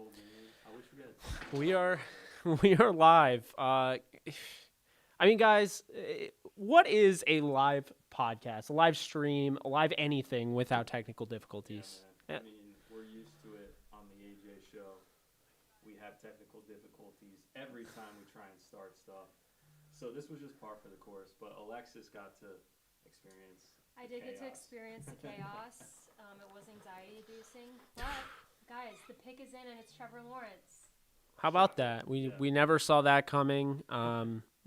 whole game. I wish we had. We are live. I mean, guys, what is a live podcast, a live stream, a live anything without technical difficulties? Yeah, man. I mean, we're used to it on the AJ show. We have technical difficulties every time we try and start stuff. So this was just par for the course. But Alexis got to experience. I did get to experience the chaos. It was anxiety-inducing, but guys, the pick is in, and it's Trevor Lawrence. How about that? We never saw that coming.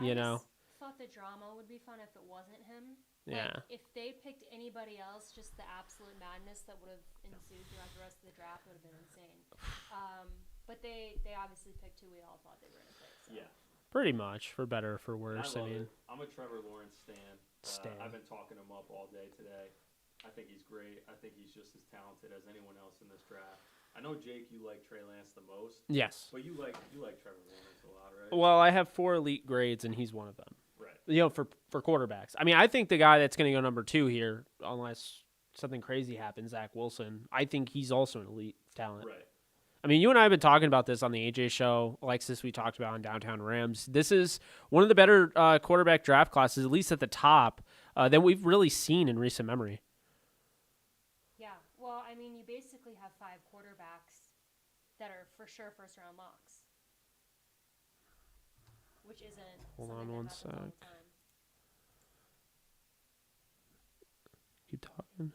You know. I thought the drama would be fun if it wasn't him. Yeah. Like, if they picked anybody else, just the absolute madness that would have ensued throughout the rest of the draft would have been insane. But they obviously picked who we all thought they were going to pick. So. Yeah. Pretty much, for better or for worse. I mean, I'm a Trevor Lawrence stan. I've been talking him up all day today. I think he's great. I think he's just as talented as anyone else in this draft. I know, Jake, you like Trey Lance the most. Yes. But you like Trevor Lawrence a lot, right? Well, I have 4 elite grades, and he's one of them. Right. You know, for quarterbacks. I mean, I think the guy that's going to go number 2 here, unless something crazy happens, Zach Wilson, I think he's also an elite talent. Right. I mean, you and I have been talking about this on the AJ show. Alexis, we talked about on Downtown Rams. This is one of the better quarterback draft classes, at least at the top, that we've really seen in recent memory. Yeah. Well, I mean, you basically have 5 quarterbacks that are for sure first-round locks, which isn't Hold something on one that happens all sec. the time. Keep talking.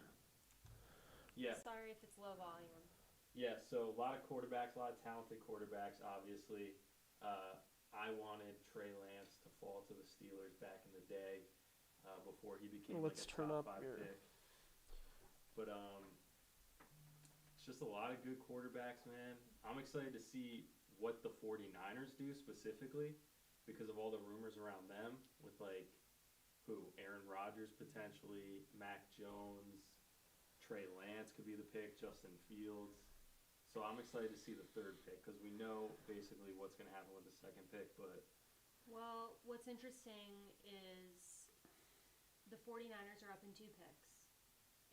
Yeah. Sorry if it's low volume. Yeah, so a lot of quarterbacks, a lot of talented quarterbacks, obviously. I wanted Trey Lance to fall to the Steelers back in the day before he became Let's like a turn top up 5 your... pick. But it's just a lot of good quarterbacks, man. I'm excited to see what the 49ers do specifically because of all the rumors around them with, like, Aaron Rodgers potentially, Mac Jones, Trey Lance could be the pick, Justin Fields. So I'm excited to see the 3rd pick because we know basically what's going to happen with the 2nd pick. But Well, what's interesting is the 49ers are up in 2 picks.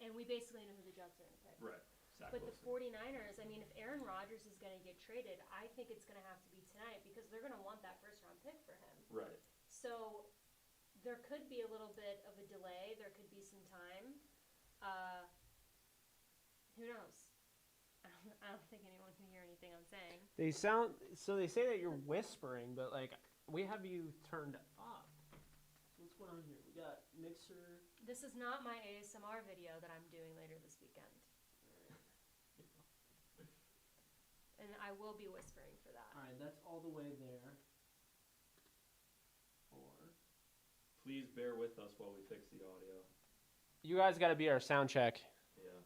And we basically know who the Jets are going to pick. right, Zach But Wilson. the 49ers, I mean, if Aaron Rodgers is going to get traded, I think it's going to have to be tonight because they're going to want that first-round pick for him. Right. So there could be a little bit of a delay. There could be some time. Who knows? I don't think anyone can hear anything I'm saying. They say that you're whispering, but, like, we have you turned up. What's going on here? We got mixer. This is not my ASMR video that I'm doing later this weekend. And I will be whispering for that. All right, that's all the way there. 4. Please bear with us while we fix the audio. You guys got to be our sound check. Yeah.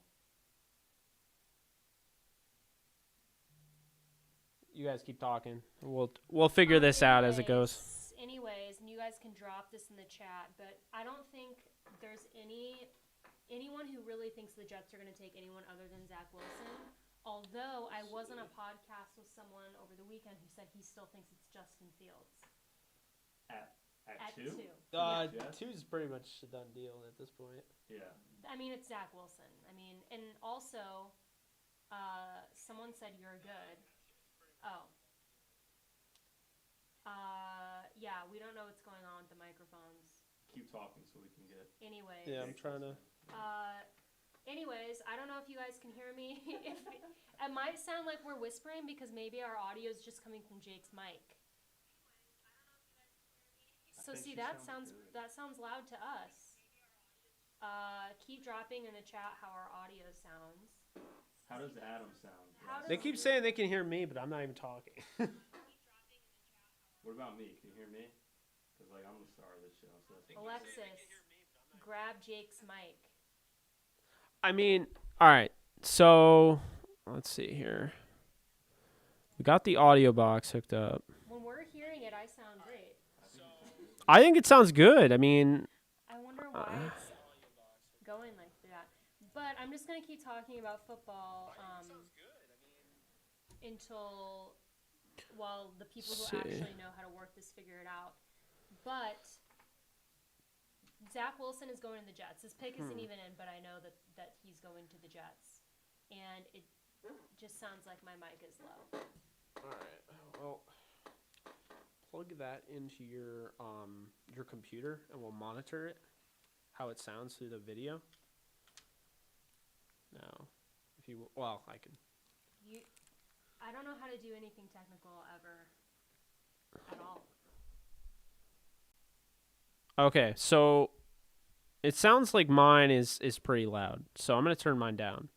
You guys keep talking. We'll figure this out as it goes. Anyways, and you guys can drop this in the chat, but I don't think there's anyone who really thinks the Jets are going to take anyone other than Zach Wilson. Although I was on a podcast with someone over the weekend who said he still thinks it's Justin Fields. At 2? 2. 2 is pretty much a done deal at this point. Yeah. I mean, it's Zach Wilson. I mean, and also, someone said you're good. Oh. Yeah, we don't know what's going on with the microphones. Keep talking so we can get... Anyways. Yeah, I'm trying to... Anyways, I don't know if you guys can hear me. It might sound like we're whispering because maybe our audio is just coming from Jake's mic. So see, that sounds loud to us. Keep dropping in the chat how our audio sounds. How does Adam sound? They keep saying they can hear me, but I'm not even talking. What about me? Can you hear me? Because, like, I'm the star of this show. So that's Alexis, grab Jake's mic. I mean, all right. So, let's see here. We got the audio box hooked up. When we're hearing it, I sound great. I think it sounds good. I mean... I wonder why it's going like that. But I'm just going to keep talking about football until, well, the people who actually know how to work this figure it out. But Zach Wilson is going to the Jets. His pick isn't even in, but I know that he's going to the Jets. And just sounds like my mic is low. All right. Well, plug that into your computer, and we'll monitor it, how it sounds through the video. Now, if you I can. I don't know how to do anything technical ever at all. Okay, so it sounds like mine is pretty loud, so I'm gonna turn mine down.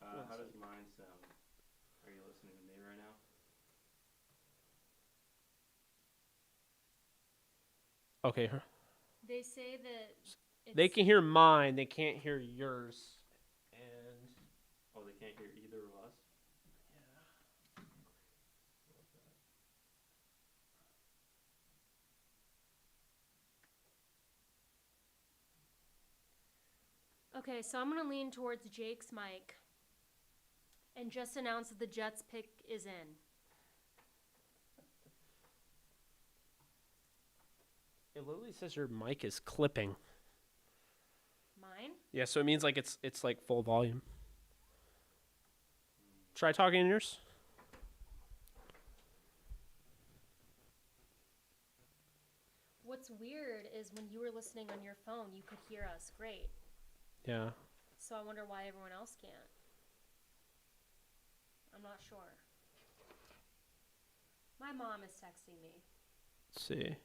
How does mine sound? Are you listening to me right now? Okay, They say that they can hear mine, they can't hear yours, and Oh, they can't hear either of us? Okay, so I'm going to lean towards Jake's mic and just announce that the Jets pick is in. it literally says your mic is clipping. Mine? Yeah, so it means like it's like full volume. Try talking in yours. What's weird is when you were listening on your phone, you could hear us great. Yeah. So I wonder why everyone else can't. I'm not sure. My mom is texting me. Let's see.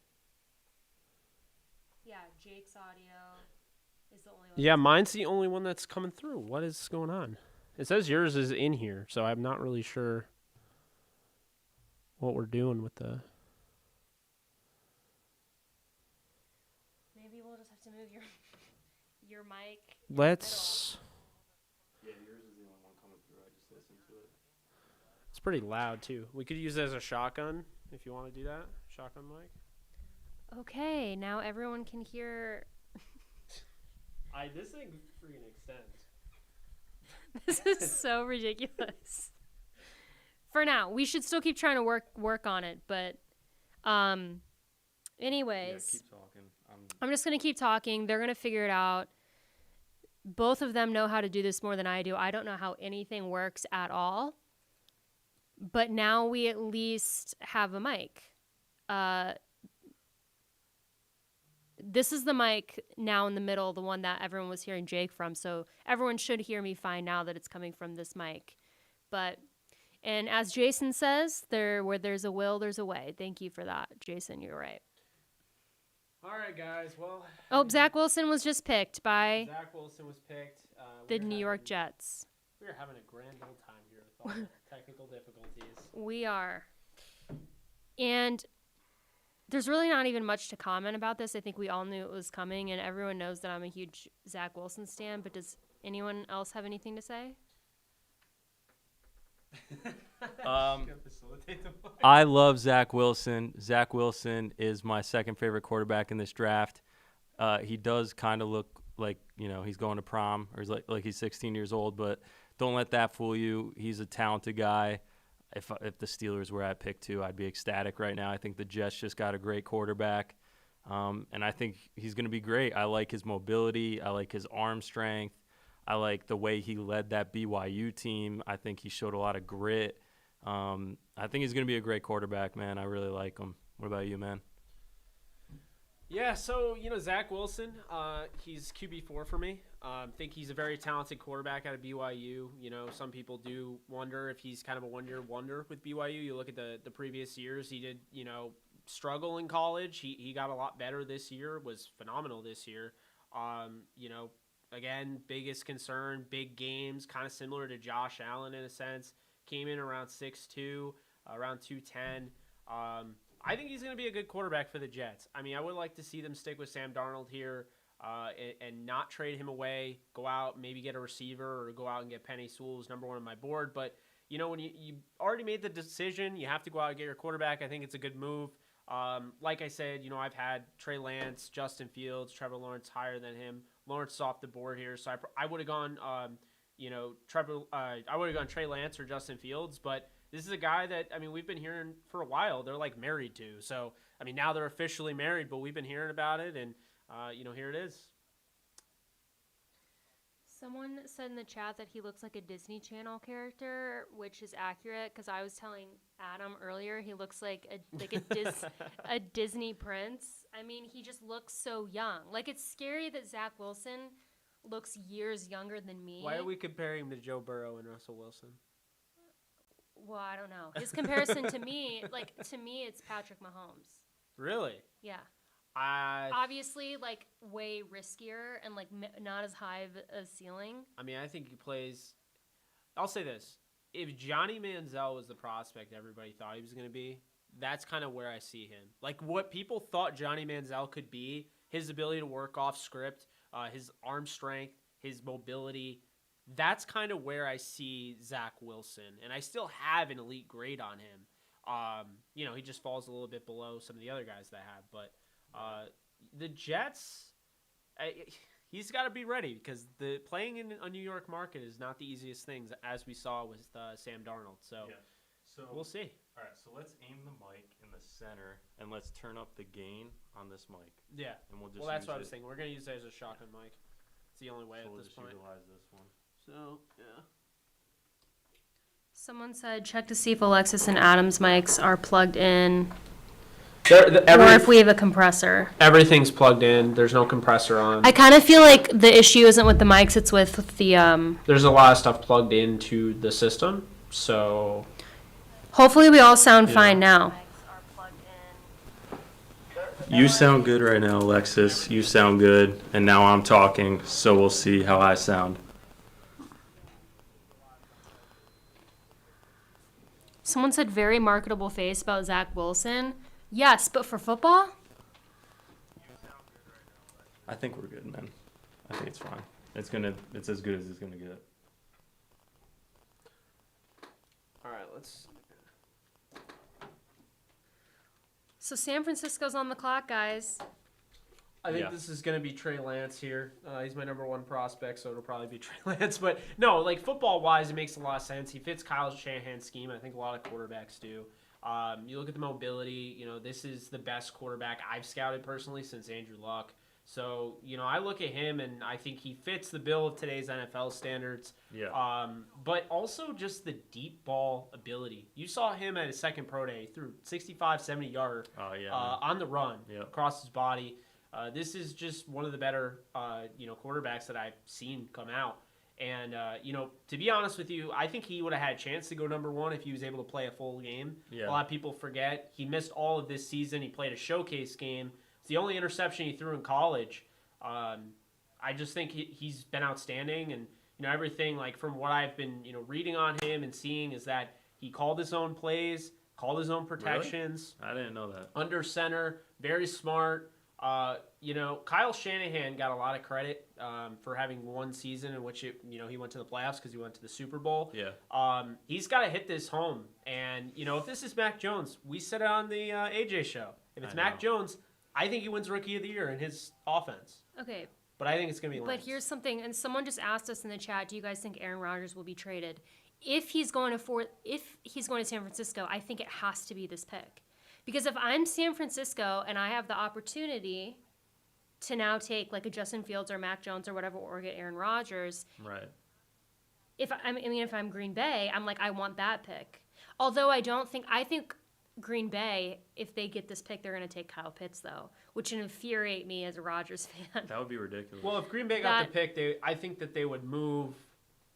Yeah, Jake's audio is the only one. Yeah, mine's the only one that's coming through. What is going on? It says yours is in here, so I'm not really sure what we're doing with the... Maybe we'll just have to move your mic. Let's... Yeah, yours is the only one coming through. I just listened to it. It's pretty loud, too. We could use it as a shotgun, if you want to do that. Shotgun mic. Okay, now everyone can hear. This thing freaking extends. This is so ridiculous. For now, we should still keep trying to work on it, but anyways, Yeah, keep talking. I'm just going to keep talking. They're going to figure it out. Both of them know how to do this more than I do. I don't know how anything works at all. But now we at least have a mic. This is the mic now in the middle, the one that everyone was hearing Jake from. So everyone should hear me fine now that it's coming from this mic. And as Jason says, where there's a will, there's a way. Thank you for that, Jason. You're right. All right, guys. Well... Oh, Zach Wilson was just picked by Zach Wilson was picked. the New York Jets. We are having a grand old time here with all the technical difficulties. We are. And there's really not even much to comment about this. I think we all knew it was coming, and everyone knows that I'm a huge Zach Wilson stan, but does anyone else have anything to say? I love Zach Wilson. Zach Wilson is my second favorite quarterback in this draft. He does kind of look like, he's going to prom, or he's like he's 16 years old, but don't let that fool you. He's a talented guy. If the Steelers were at pick 2, I'd be ecstatic right now. I think the Jets just got a great quarterback, and I think he's going to be great. I like his mobility. I like his arm strength. I like the way he led that BYU team. I think he showed a lot of grit. I think he's going to be a great quarterback, man. I really like him. What about you, man? Yeah, so, Zach Wilson, he's QB4 for me. I think he's a very talented quarterback out of BYU. Some people do wonder if he's kind of a one-year wonder with BYU. You look at the previous years, he did, struggle in college. He got a lot better this year, was phenomenal this year. Again, biggest concern, big games, kind of similar to Josh Allen in a sense. Came in around 6'2", around 210. I think he's going to be a good quarterback for the Jets. I mean, I would like to see them stick with Sam Darnold here and not trade him away, go out, maybe get a receiver or go out and get Penny Sewell, who's number 1 on my board. But, when you already made the decision, you have to go out and get your quarterback. I think it's a good move. Like I said, I've had Trey Lance, Justin Fields, Trevor Lawrence higher than him. Lawrence is off the board here, so I would have gone, I would have gone Trey Lance or Justin Fields, but this is a guy that, we've been hearing for a while. They're like married to. So, now they're officially married, but we've been hearing about it, and, here it is. Someone said in the chat that he looks like a Disney Channel character, which is accurate because I was telling Adam earlier he looks like a Disney prince. I mean, he just looks so young. Like, it's scary that Zach Wilson looks years younger than me. Why are we comparing him to Joe Burrow and Russell Wilson? Well, I don't know. His comparison to me, it's Patrick Mahomes. Really? Yeah. Obviously, like, way riskier and, like, not as high of a ceiling. I mean, I think he plays... I'll say this. If Johnny Manziel was the prospect everybody thought he was going to be, that's kind of where I see him. Like, what people thought Johnny Manziel could be, his ability to work off script, his arm strength, his mobility, that's kind of where I see Zach Wilson. And I still have an elite grade on him. He just falls a little bit below some of the other guys that I have, but... the Jets, he's got to be ready because the playing in a New York market is not the easiest things, as we saw with Sam Darnold. So, we'll see. All right, so let's aim the mic in the center and let's turn up the gain on this mic. Yeah. And we'll just that's what I was thinking. We're going to use it as a shotgun mic. It's the only way at this point. Utilize this one. So, yeah. Someone said check to see if Alexis and Adam's mics are plugged in. Or if we have a compressor. Everything's plugged in. There's no compressor on. I kind of feel like the issue isn't with the mics, it's with the... There's a lot of stuff plugged into the system, so... Hopefully we all sound fine now. You sound good right now, Alexis. You sound good. And now I'm talking, so we'll see how I sound. Someone said very marketable face about Zach Wilson. Yes, but for football? I think we're good, man. I think it's fine. It's as good as it's gonna get. All right, let's... So San Francisco's on the clock, guys. I think this is going to be Trey Lance here. He's my number one prospect, so it'll probably be Trey Lance. But no, like football-wise, it makes a lot of sense. He fits Kyle Shanahan's scheme. I think a lot of quarterbacks do. You look at the mobility. This is the best quarterback I've scouted personally since Andrew Luck. So, I look at him, and I think he fits the bill of today's NFL standards. Yeah. But also just the deep ball ability. You saw him at his second pro day. He threw 65, 70-yarder on the run across his body. This is just one of the better, quarterbacks that I've seen come out. And, to be honest with you, I think he would have had a chance to go number one if he was able to play a full game. Yeah. A lot of people forget he missed all of this season. He played a showcase game. It's the only interception he threw in college. I just think he's been outstanding. And, everything, like, from what I've been, reading on him and seeing is that he called his own plays, called his own protections. Really? I didn't know that. Under center, very smart. Kyle Shanahan got a lot of credit for having one season in which he went to the playoffs because he went to the Super Bowl. Yeah. He's got to hit this home. And, if this is Mac Jones, we said it on the AJ show. If it's Mac Jones, I think he wins Rookie of the Year in his offense. Okay. But I think it's going to be Lance. But here's something, and someone just asked us in the chat, do you guys think Aaron Rodgers will be traded? If he's going to San Francisco, I think it has to be this pick. Because if I'm San Francisco and I have the opportunity to now take like a Justin Fields or Mac Jones or whatever, or get Aaron Rodgers. Right. If I'm Green Bay, I'm like, I want that pick. Although I think Green Bay, if they get this pick, they're going to take Kyle Pitts though, which would infuriate me as a Rodgers fan. That would be ridiculous. Well, if Green Bay got the pick, I think that they would move.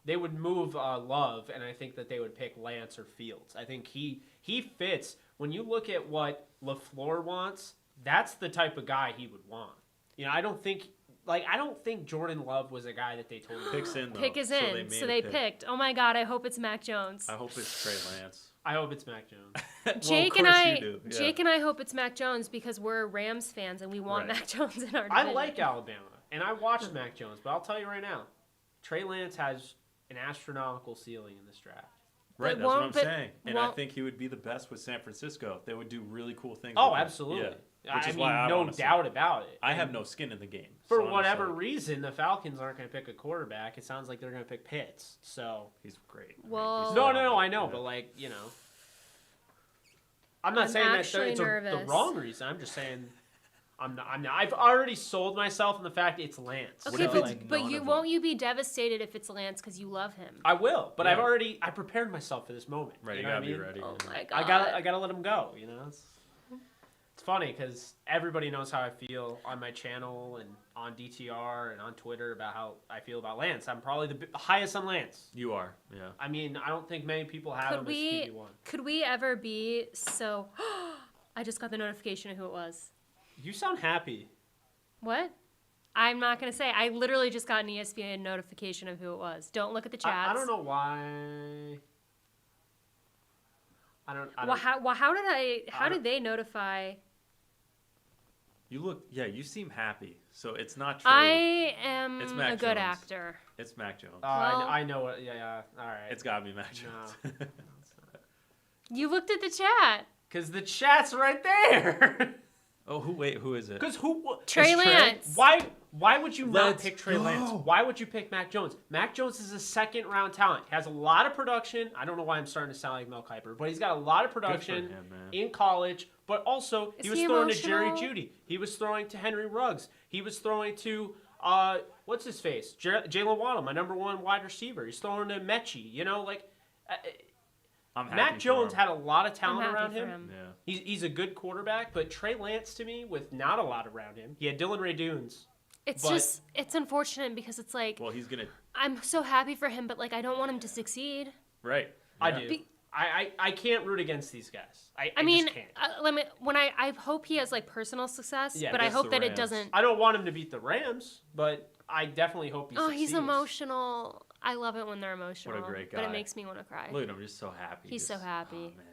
They would move Love, and I think that they would pick Lance or Fields. I think he fits. When you look at what LaFleur wants, that's the type of guy he would want. I don't think Jordan Love was a guy that they told him. Picks in, though. Pick is in, so they picked. Oh my God, I hope it's Mac Jones. I hope it's Trey Lance. I hope it's Mac Jones. Jake and I hope it's Mac Jones because we're Rams fans and we want Mac Jones in our division. I like Alabama, and I watched Mac Jones, but I'll tell you right now, Trey Lance has an astronomical ceiling in this draft. Right, that's what I'm saying. And I think he would be the best with San Francisco. They would do really cool things. Oh, absolutely. Yeah. Which is why I no doubt about it. I have no skin in the game. For whatever reason, the Falcons aren't going to pick a quarterback. It sounds like they're going to pick Pitts. So he's great. Well, no, I know, but I'm not saying that it's the wrong reason. I'm just saying I'm not. I've already sold myself on the fact it's Lance. Okay, What if but, it's but none you of won't them? you be devastated if it's Lance because you love him? I will, but Yeah. I prepared myself for this moment. Right, you know gotta what I be mean? ready. Oh yeah. my god! I gotta let him go. You know, it's funny because everybody knows how I feel on my channel and on DTR and on Twitter about how I feel about Lance. I'm probably the highest on Lance. You are, yeah. I mean, I don't think many people have him as QB1. Could we ever be so? I just got the notification of who it was. You sound happy. What? I'm not gonna say. I literally just got an ESPN notification of who it was. Don't look at the chats. I don't know why. I don't. How did they notify? You seem happy. So it's not true. I am It's a Mac good Jones. actor. It's Mac Jones. Well- I know it. Yeah. All right. It's gotta be Mac Jones. You looked at the chat. Because the chat's right there. Who is it? Because Trey it's Lance. Why would you not Let's pick Trey Lance? go. Why would you pick Mac Jones? Mac Jones is a second round talent. He has a lot of production. I don't know why I'm starting to sound like Mel Kiper, but he's got a lot of production him, man. in college. But also, Is he was he throwing to Jerry emotional? Jeudy. He was throwing to Henry Ruggs. He was throwing to what's his face? Jalen Waddle, my number one wide receiver. He's throwing to Mechie. You know, like. I'm happy Mac for Jones him. had a lot of I'm talent happy around for him. him. Yeah. He's a good quarterback, but Trey Lance to me, with not a lot around him, he had Dylan Ray Dunes. It's unfortunate because it's like Well, he's gonna. I'm so happy for him, but like I don't want him to succeed. Right. I Yeah. do. I can't root against these guys. I mean, just can't. I hope he has like personal success, Yeah, but I against hope the that it Rams. doesn't. I don't want him to beat the Rams, but I definitely hope he Oh, succeeds. he's emotional. I love it when they're emotional. great But it guy. makes me want to cry. Look at him, just so happy. He's so happy. Oh, man.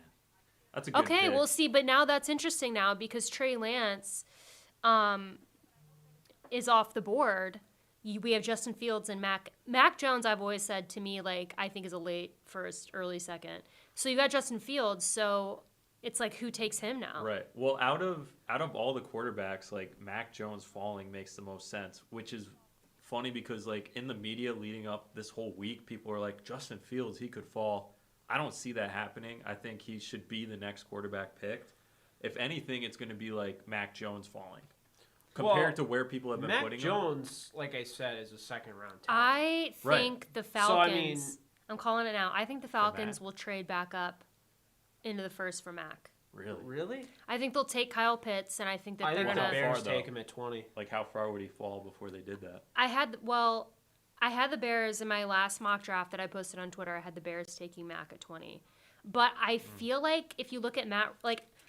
That's a good Okay, pick. we'll see. But now that's interesting now because Trey Lance is off the board. We have Justin Fields and Mac Jones. I've always said to me, like, I think is a late first, early second. So you got Justin Fields. So it's like, who takes him now? Right. Well, out of all the quarterbacks, like Mac Jones falling makes the most sense, which is funny because like in the media leading up this whole week, people are like, Justin Fields, he could fall. I don't see that happening. I think he should be the next quarterback picked. If anything, it's going to be like Mac Jones falling compared to where people have been Mac putting him. Jones, like I said, is a second round talent. I Right. think the So, I Falcons. mean- I'm calling it now. I think the Falcons Mac? will trade back up into the first for Mac. Really? Really? I think they'll take Kyle Pitts, and I think that I they're think the gonna. Bears Far, though. take him at 20. Like how far would he fall before they did that? I had the Bears in my last mock draft that I posted on Twitter. I had the Bears taking Mac at 20, but I feel like if you look at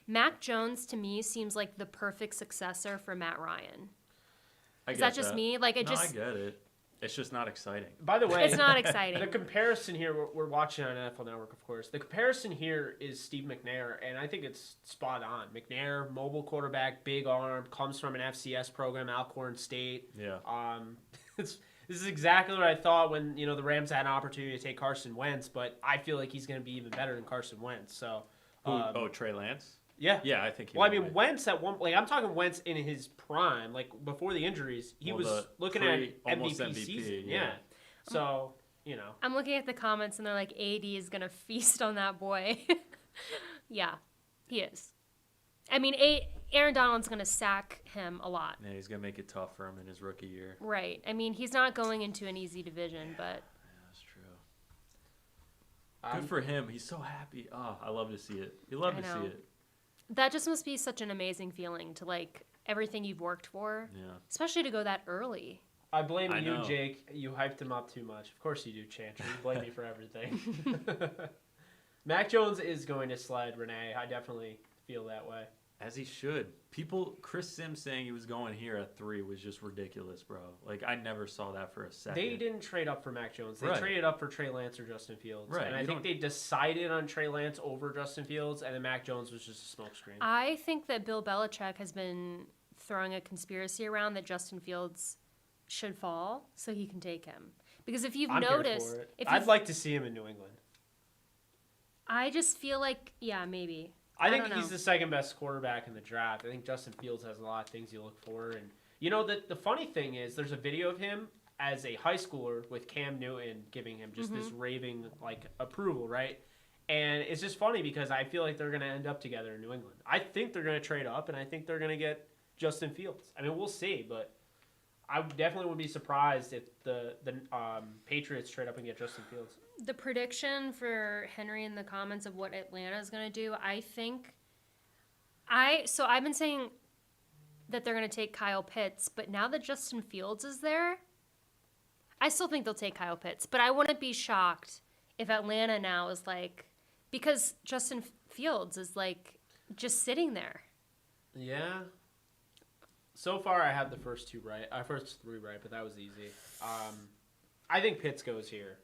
Mac Jones to me seems like the perfect successor for Matt Ryan. I Is get that just me? Like it No, just I get it. It's just not exciting. By the way, it's not the exciting. comparison here, we're watching on NFL Network, of course. The comparison here is Steve McNair, and I think it's spot on. McNair, mobile quarterback, big arm, comes from an FCS program, Alcorn State. Yeah. This is exactly what I thought when the Rams had an opportunity to take Carson Wentz, but I feel like he's going to be even better than Carson Wentz. So, Trey Lance? yeah. Yeah, I think he Well, I will mean, be. Wentz at one, like I'm talking Wentz in his prime, like before the injuries, he Well, was the looking at almost MVP MVP, season. yeah. So, I'm looking at the comments and they're like, AD is gonna feast on that boy. Yeah, he is. I mean, Aaron Donald's gonna sack him a lot. Yeah, he's gonna make it tough for him in his rookie year. Right. I mean, he's not going into an easy division, but Yeah, that's true. Um, Good for him. He's so happy. Oh, I love to see it. You love I to know. see it. that just must be such an amazing feeling to like everything you've worked for, Yeah. especially to go that early. I blame I you, know. Jake. You hyped him up too much. Of course you do, Chantry. You blame me for everything. Mac Jones is going to slide, Renee. I definitely feel that way. As he should. Chris Sims saying he was going here at 3 was just ridiculous, bro. Like, I never saw that for a second. They didn't trade up for Mac Jones. They Right. traded up for Trey Lance or Justin Fields. Right, And I you think don't- they decided on Trey Lance over Justin Fields, and then Mac Jones was just a smokescreen. I think that Bill Belichick has been throwing a conspiracy around that Justin Fields should fall so he can take him. Because if you've I'm here noticed, for it. if I'd you've, like to see him in New England. I just feel like, yeah, maybe. I think don't he's know. the second best quarterback in the draft. I think Justin Fields has a lot of things you look for. And, the funny thing is there's a video of him as a high schooler with Cam Newton giving him just this raving, approval, right? And it's just funny because I feel like they're going to end up together in New England. I think they're going to trade up, and I think they're going to get, Justin Fields. I mean, we'll see, but I definitely would be surprised if the Patriots trade up and get Justin Fields. The prediction for Henry in the comments of what Atlanta is going to do, I think. I've been saying that they're going to take Kyle Pitts, but now that Justin Fields is there, I still think they'll take Kyle Pitts. But I wouldn't be shocked if Atlanta now is like, because Justin Fields is like just sitting there. Yeah. So far, I have the first three right, but that was easy. I think Pitts goes here.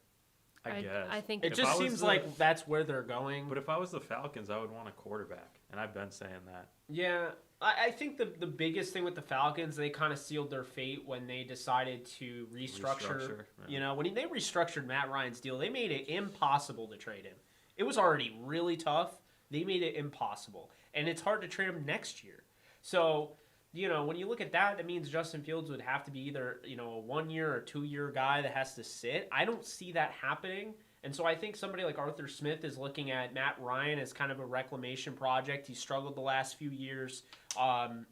I guess. I think It just seems like that's where they're going. But if I was the Falcons, I would want a quarterback, and I've been saying that. Yeah, I think the biggest thing with the Falcons, they kind of sealed their fate when they decided to restructure. Yeah. You know, when they restructured Matt Ryan's deal, they made it impossible to trade him. It was already really tough. They made it impossible, and it's hard to trade him next year. So, you know, when you look at that, that means Justin Fields would have to be either, you know, a 1 year or 2 year guy that has to sit. I don't see that happening. And so I think somebody like Arthur Smith is looking at Matt Ryan as kind of a reclamation project. He struggled the last few years.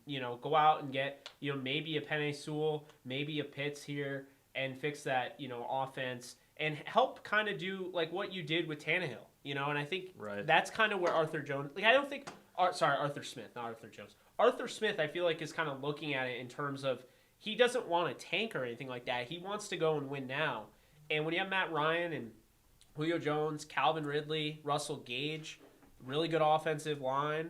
You know, go out and get, you know, maybe a Penei Sewell, maybe a Pitts here and fix that, you know, offense and help kind of do like what you did with Tannehill, you know, and I think that's kind of where Arthur Jones, like I don't think, Arthur Smith, not Arthur Jones. Arthur Smith, I feel like, is kind of looking at it in terms of he doesn't want to tank or anything like that. He wants to go and win now. And when you have Matt Ryan and Julio Jones, Calvin Ridley, Russell Gage, really good offensive line,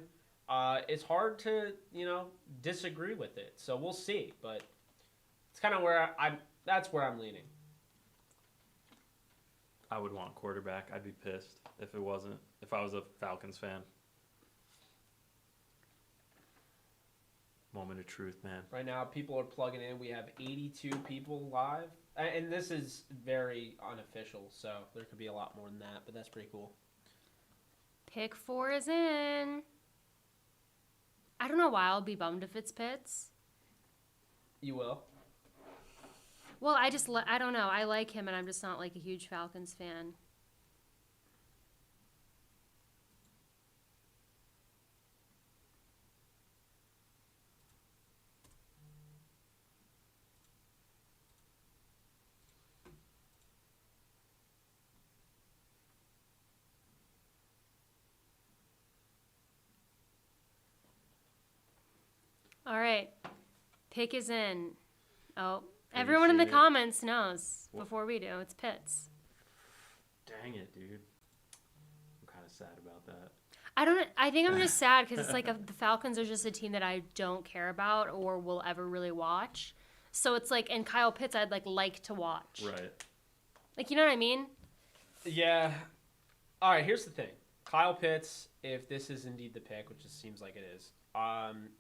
it's hard to, you know, disagree with it. So we'll see. But it's kind of where that's where I'm leaning. I would want quarterback. I'd be pissed if I was a Falcons fan. Moment of truth, man. Right now, people are plugging in. We have 82 people live. And this is very unofficial, so there could be a lot more than that, but that's pretty cool. Pick 4 is in. I don't know why I'll be bummed if it's Pitts. You will? Well, I don't know. I like him, and I'm just not like a huge Falcons fan. All right. Pick is in. Oh, everyone in the comments knows before we do. It's Pitts. Dang it, dude. I'm kind of sad about that. I think I'm just sad because it's like the Falcons are just a team that I don't care about or will ever really watch. So it's like, and Kyle Pitts I'd like to watch. Right. Like, you know what I mean? Yeah. All right, here's the thing. Kyle Pitts, if this is indeed the pick, which it seems like it is,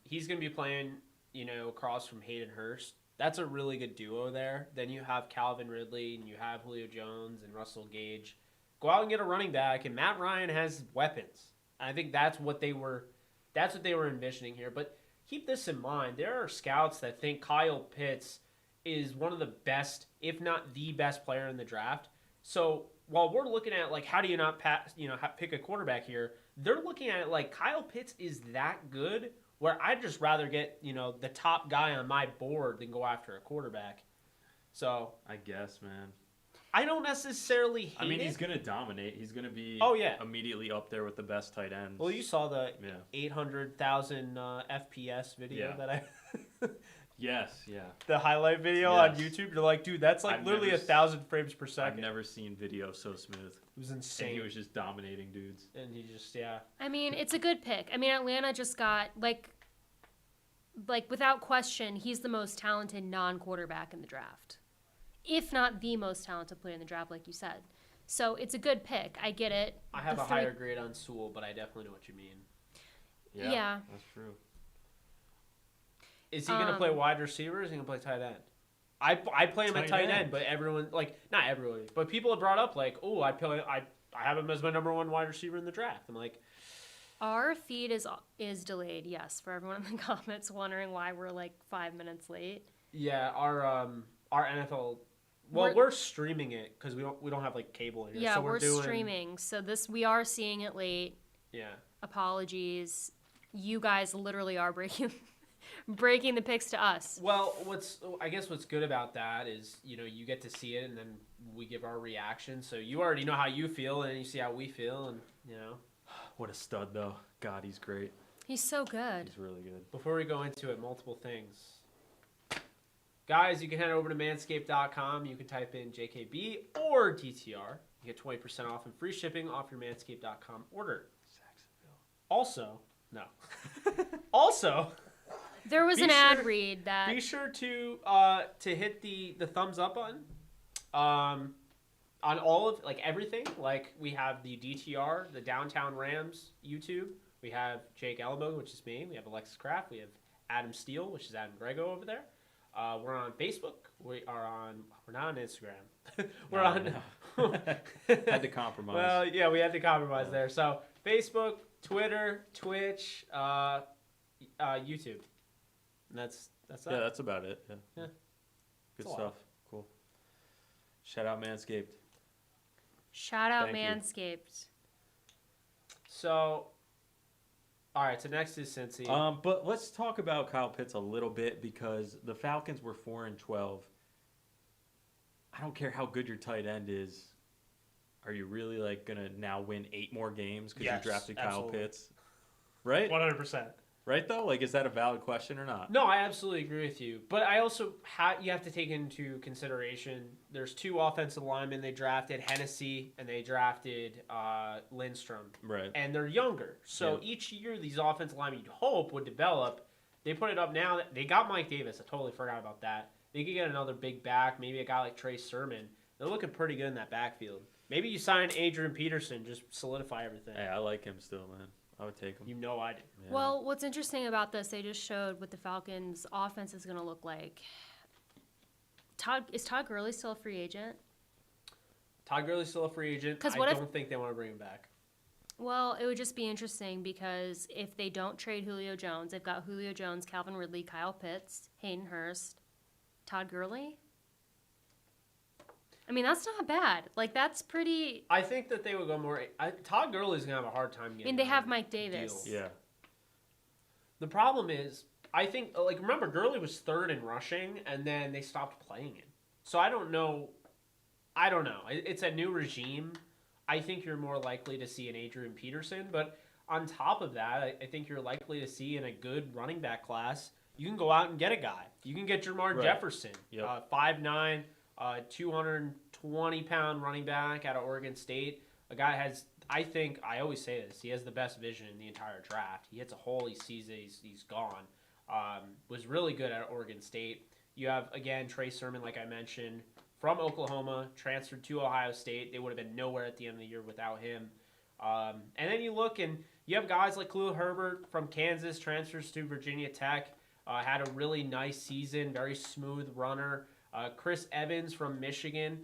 he's going to be playing, you know, across from Hayden Hurst. That's a really good duo there. Then you have Calvin Ridley and you have Julio Jones and Russell Gage. Go out and get a running back, and Matt Ryan has weapons. I think that's what they were envisioning here. But keep this in mind. There are scouts that think Kyle Pitts is one of the best, if not the best player in the draft. So while we're looking at, like, how do you not pick a quarterback here, they're looking at it like Kyle Pitts is that good where I'd just rather get, you know, the top guy on my board than go after a quarterback. So I guess, man. I don't necessarily hate it. I mean, he's going to dominate. He's going to be immediately up there with the best tight ends. Well, you saw the 800,000 FPS video that I... Yes, yeah. The highlight video on YouTube. You're like, dude, that's like literally 1,000 frames per second. I've never seen video so smooth. It was insane. And he was just dominating dudes. And he just, I mean, it's a good pick. I mean, Atlanta just got, like without question, he's the most talented non-quarterback in the draft. If not the most talented player in the draft, like you said. So it's a good pick. I get it. I have a higher grade on Sewell, but I definitely know what you mean. Yeah. That's true. Is he going to play wide receiver or is he going to play tight end? I play him at tight end, but everyone, like, not everyone, but people have brought up, like, oh, I have him as my number 1 wide receiver in the draft. I'm like... Our feed is delayed, yes, for everyone in the comments wondering why we're, like, 5 minutes late. Yeah, our NFL... Well, we're streaming it because we don't have, like, cable here. Yeah, so we're streaming. So we are seeing it late. Yeah. Apologies. You guys literally are breaking breaking the picks to us. Well, what's good about that is, you get to see it and then we give our reaction. So you already know how you feel and then you see how we feel and, What a stud, though. God, he's great. He's so good. He's really good. Before we go into it, multiple things. Guys, you can head over to manscaped.com. You can type in JKB or DTR. You get 20% off and free shipping off your manscaped.com order. Also, no. Also, There was Be an sure- ad read that be sure to hit the thumbs up button on all of everything. Like we have the DTR, the Downtown Rams YouTube. We have Jake Ellenbogen, which is me. We have Alexis Kraft. We have Adam Steele, which is Adam Grego over there. We're on Facebook. We're not on Instagram. We're on. Had to compromise. Well, yeah, we had to compromise there. So Facebook, Twitter, Twitch, YouTube. And that's yeah, that's about it. Yeah. Yeah. Good That's a lot. stuff. Cool. Shout out Manscaped. shout out Thank you. Manscaped. So, all right. So next is Cincy. But let's talk about Kyle Pitts a little bit because the Falcons were 4-12. I don't care how good your tight end is. Are you really gonna now win 8 more games because Yes, you drafted absolutely. Kyle Pitts? Right? 100%. Right though? Is that a valid question or not? No, I absolutely agree with you. But I also you have to take into consideration there's 2 offensive linemen they drafted, Hennessy, and they drafted Lindstrom. Right. And they're younger. So each year these offensive linemen you'd hope would develop. They put it up now. They got Mike Davis. I totally forgot about that. They could get another big back, maybe a guy like Trey Sermon. They're looking pretty good in that backfield. Maybe you sign Adrian Peterson, just solidify everything. Hey, I like him still, man. I would take him. You know I do. Yeah. Well, what's interesting about this, they just showed what the Falcons' offense is going to look like. Is Todd Gurley still a free agent? Todd Gurley's still a free agent. 'Cause I what if- don't think they want to bring him back. Well, it would just be interesting because if they don't trade Julio Jones, they've got Julio Jones, Calvin Ridley, Kyle Pitts, Hayden Hurst, Todd Gurley. I mean, that's not bad. That's pretty. I think that they would go more. Todd Gurley's gonna have a hard time I getting. mean, they have a Mike Davis. deal. Yeah. The problem is, I think remember Gurley was 3rd in rushing, and then they stopped playing him. So I don't know. It's a new regime. I think you're more likely to see an Adrian Peterson, but on top of that, I think you're likely to see in a good running back class. You can go out and get a guy. You can get Jamar Right. Jefferson, Yep. 5'9", 220-pound running back out of Oregon State. A guy has, I think, I always say this, he has the best vision in the entire draft. He hits a hole, he sees it, he's gone. Was really good at Oregon State. You have, again, Trey Sermon, like I mentioned, from Oklahoma, transferred to Ohio State. They would have been nowhere at the end of the year without him. And then you look and you have guys like Khalil Herbert from Kansas, transfers to Virginia Tech, had a really nice season, very smooth runner. Chris Evans from Michigan,